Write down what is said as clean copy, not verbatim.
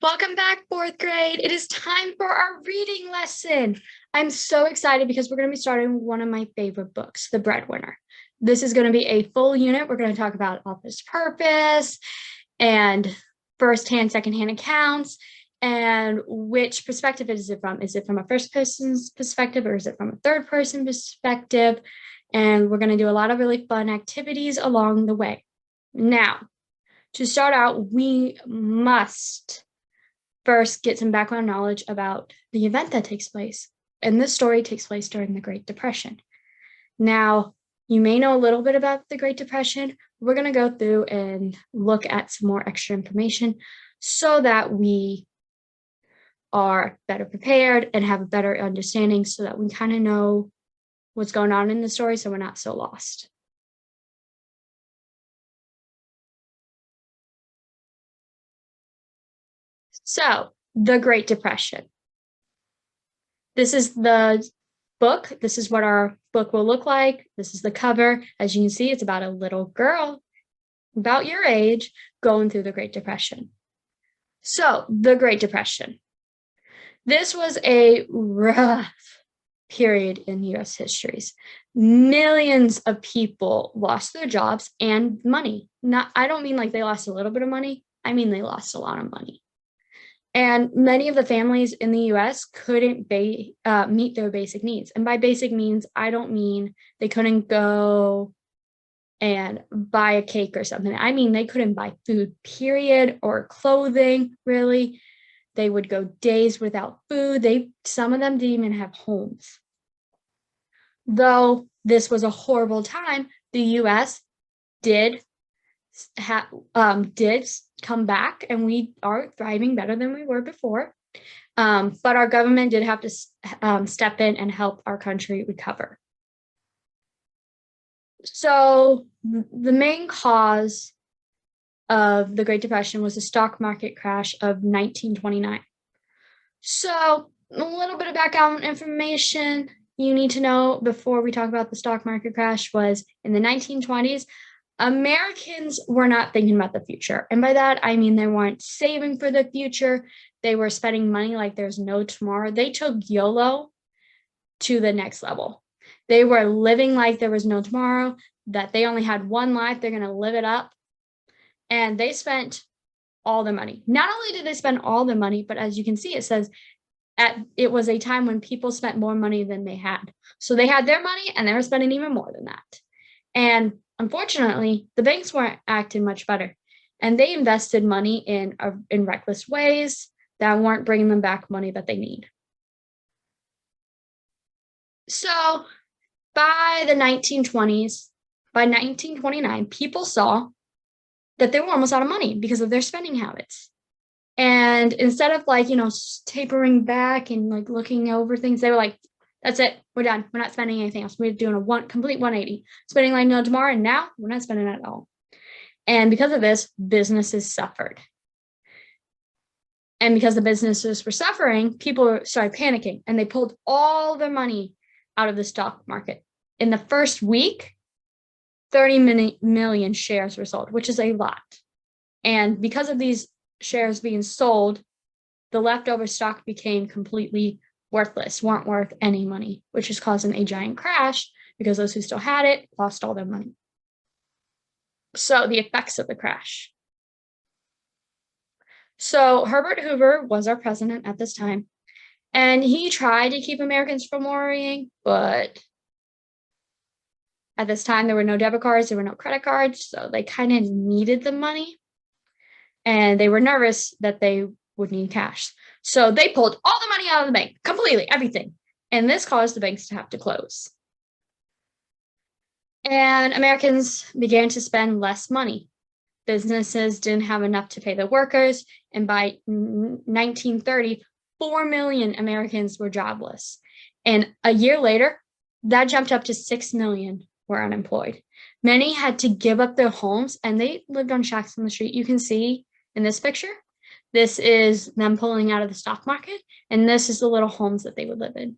Welcome back, fourth grade. It is time for our reading lesson. I'm so excited because we're going to be starting one of my favorite books, The Breadwinner. This is going to be a full unit. We're going to talk about office purpose and first-hand, second-hand accounts, and which perspective is it from? Is it from a first person's perspective or is it from a third person perspective? And we're going to do a lot of really fun activities along the way. Now, to start out, we must first get some background knowledge about the event that takes place. And this story takes place during the Great Depression. Now, you may know a little bit about the Great Depression. We're going to go through and look at some more extra information so that we are better prepared and have a better understanding so that we kind of know what's going on in the story so we're not so lost. So, the Great Depression. This is the book. This is what our book will look like. This is the cover. As you can see, it's about a little girl about your age going through the Great Depression. So, the Great Depression. This was a rough period in U.S. histories. Millions of people lost their jobs and money. I don't mean like they lost a little bit of money. I mean they lost a lot of money. And many of the families in the U.S. couldn't meet their basic needs. And by basic means, I don't mean they couldn't go and buy a cake or something. I mean, they couldn't buy food, period, or clothing, really. They would go days without food. Some of them didn't even have homes. Though this was a horrible time, the U.S. did come back and we are thriving better than we were before. But our government did have to step in and help our country recover. So the main cause of the Great Depression was the stock market crash of 1929. So a little bit of background information you need to know before we talk about the stock market crash was in the 1920s, Americans were not thinking about the future. And by that, I mean they weren't saving for the future. They were spending money like there's no tomorrow. They took YOLO to the next level. They were living like there was no tomorrow, that they only had one life, they're going to live it up. And they spent all the money. Not only did they spend all the money, but as you can see, it says it was a time when people spent more money than they had. So they had their money and they were spending even more than that. And unfortunately, the banks weren't acting much better, and they invested money in reckless ways that weren't bringing them back money that they need. So by the 1920s, by 1929, people saw that they were almost out of money because of their spending habits. And instead of tapering back and looking over things, they were like, that's it. We're done. We're not spending anything else. We're doing a complete 180. Spending like no tomorrow, and now we're not spending at all. And because of this, businesses suffered. And because the businesses were suffering, people started panicking, and they pulled all their money out of the stock market. In the first week, 30 million shares were sold, which is a lot. And because of these shares being sold, the leftover stock became completely worthless, weren't worth any money, which is causing a giant crash because those who still had it lost all their money. So the effects of the crash. So Herbert Hoover was our president at this time, and he tried to keep Americans from worrying, but at this time there were no debit cards, there were no credit cards, so they kind of needed the money, and they were nervous that they would need cash. So they pulled all the money out of the bank, completely, everything. And this caused the banks to have to close. And Americans began to spend less money. Businesses didn't have enough to pay their workers. And by 1930, 4 million Americans were jobless. And a year later, that jumped up to 6 million were unemployed. Many had to give up their homes, and they lived on shacks on the street. You can see in this picture, this is them pulling out of the stock market, and this is the little homes that they would live in.